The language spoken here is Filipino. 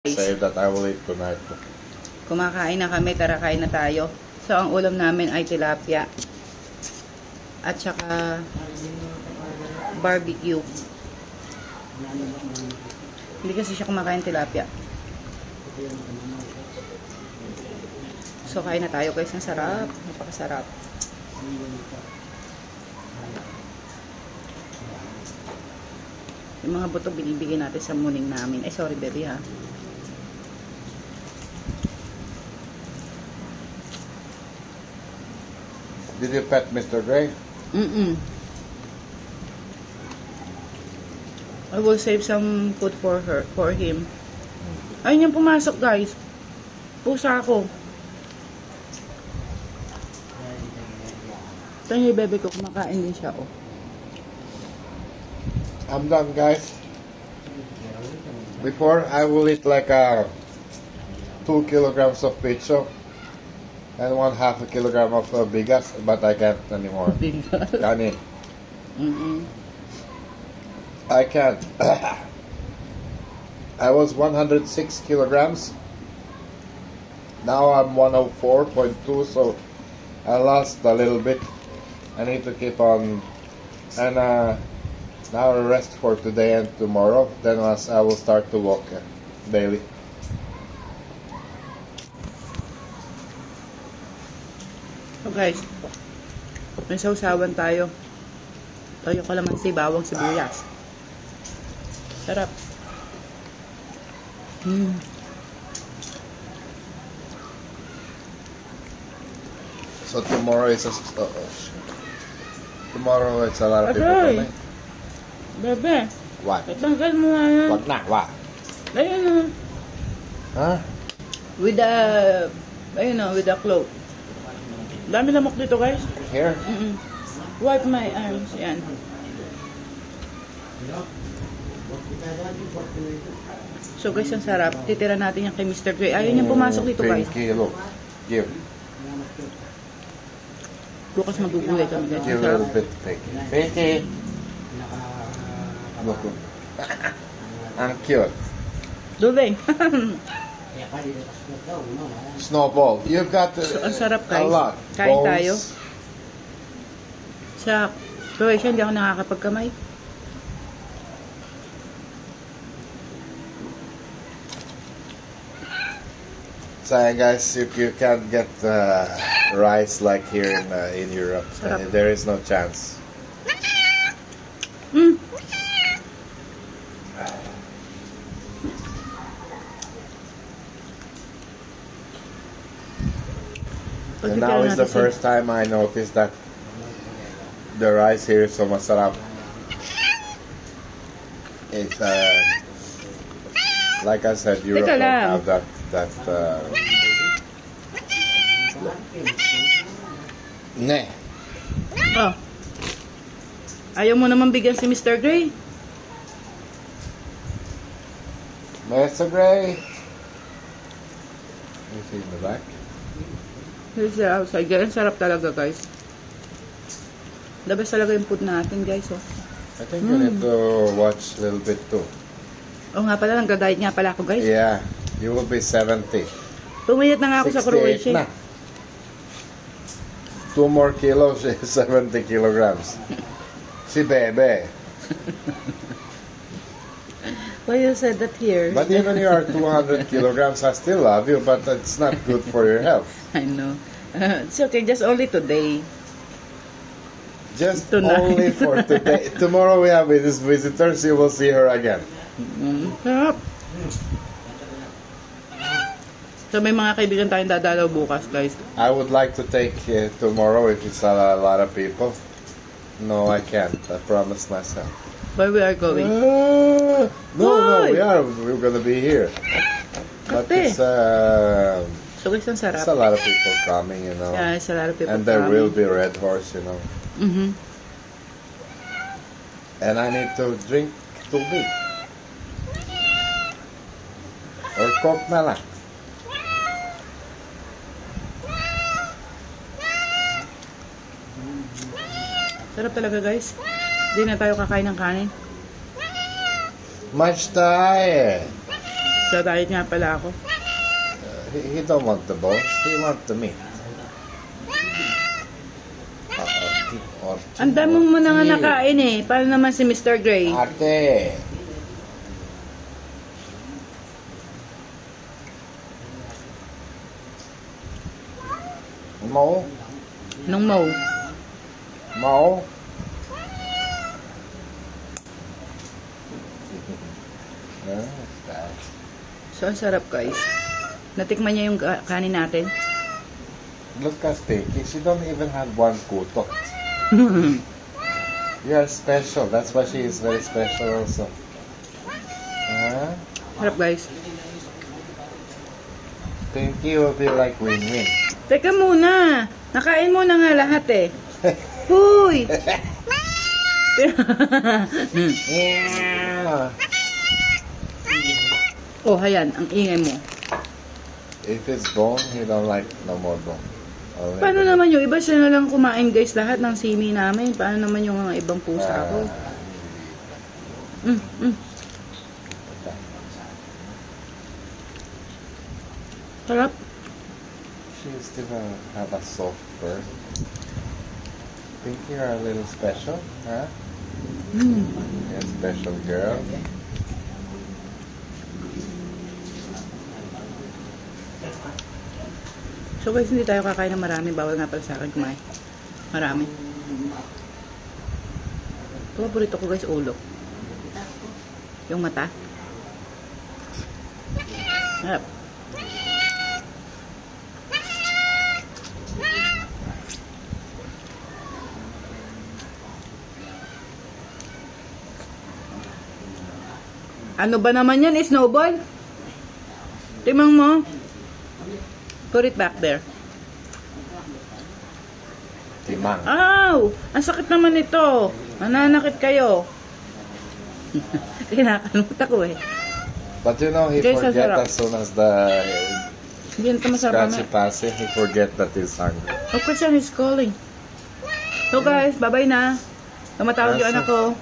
Say that I will eat tonight. Kumakain na kami, tara kain na tayo. So, ang ulam namin ay tilapia. At saka barbecue. Hindi kasi siya kumakain tilapia. So, kain na tayo guys. Ang sarap. Napakasarap. Yung mga buto binibigay natin sa muning namin. Eh, sorry baby ha. Did you pet Mr. Gray? I will save some food for him. Ayun yung pumasok guys. Pusa ako. Ito yung bebe ko, kumakain din siya oh. I'm done guys. Before I will eat like 2 kilograms of pizza and 1/2 kilogram of bigas, but I can't anymore. Kani. I can't. I was 106 kilograms. Now I'm 104.2, so I lost a little bit. I need to keep on, and now I rest for today and tomorrow. Then I will start to walk daily. So guys, may sausawan tayo. Toyo kalamansi, bawang sibuyas. Sarap. So tomorrow is tomorrow it's a lot of people coming. Bebe. What? Tanggal mo nga yan. Wag na, wag. Ayun na. Huh? With the, ayun na, with the cloth. Dami lamok dito guys. Here? Wipe my arms. Yan. So guys, ang sarap. Titira natin yung kay Mr. Gray. Ayun yung pumasok dito guys. Kilo. Give. Bukas magugulay kami guys. Give a little bit. Pinky. Look. I'm cute. Duling. Snowball. You've got Ang sarap guys. a lot. Kain Balls. tayo. Sa Croatia, hindi ako nakakapagkamay. So guys, if you can't get rice like here in Europe, there is no chance. And now is the first time I noticed that the rice here is so masarap. It's like I said, Europe don't have that Ne. Oh. Ayaw mo naman bigyan si Mr. Gray. Mr. Gray. You see in the back? Here's the outside. Ang sarap talaga guys. The best talaga yung food natin guys. Oh. I think you need to watch a little bit too. Oh nga pala, nag-diet nga pala ako guys. Yeah, you will be 70. Tumiyat na nga ako sa Croatia. Na. 2 more kilos is 70 kilograms. Si Bebe. Why you said that here? But even you are 200 kilograms, I still love you, but it's not good for your health. I know. It's okay, just only today. Just Tonight. only for today. Tomorrow we have visitors, you will see her again. Sarap. So may mga kaibigan tayong dadalaw bukas guys. I would like to take tomorrow if it's a lot of people. No, I can't. I promised myself. Where we are going? No, we're gonna be here. But it's so guys, ang sarap. it's a lot of people coming, you know. Yeah, it's a lot of people and there coming. will be Red Horse, you know. And I need to drink tubig. Or Coke na lang. Sarap talaga guys. Hindi na tayo kakain ng kanin. Much tayo. Dadayit nga pala ako. He don't want the bones. He want the meat. Ang daming mo na nga nakain eh. Paano naman si Mr. Gray? Ate. Mo. Nung mo. Mo. So, ang sarap guys. Natikman niya yung kanin natin. Look at Sticky. She don't even have one kuto. You are special. That's why she is very special also. Sarap guys. Pinky will be like win-win. Teka muna. Nakain mo na nga lahat eh. Huy! Yeah. Oh, ayan. Ang ingay mo. If it's bone, he don't like no more bone. Only Paano the- naman yung iba siya na lang kumain guys lahat ng simi namin? Paano naman yung mga ibang pusa ko? Sarap. She still have a soft fur. Think you're a little special, huh? You're a special girl. So guys, hindi tayo kakain ng marami. Bawal nga pala sa akin kumain. Marami. Paborito ko guys, ulo. Yung mata. Sarap. Ano ba naman yan? Snowball? Timang mo. Put it back there. Timang. Ow! Ang sakit naman ito. Nananakit kayo. Kinakalimut ako eh. But you know, he Guys, forget sarap. as soon as the Hindi ito masarap scratchy na. passy, he forget that he's hungry. Oh, Christian is calling. So guys, bye-bye na. Tumatawag yung anak ko.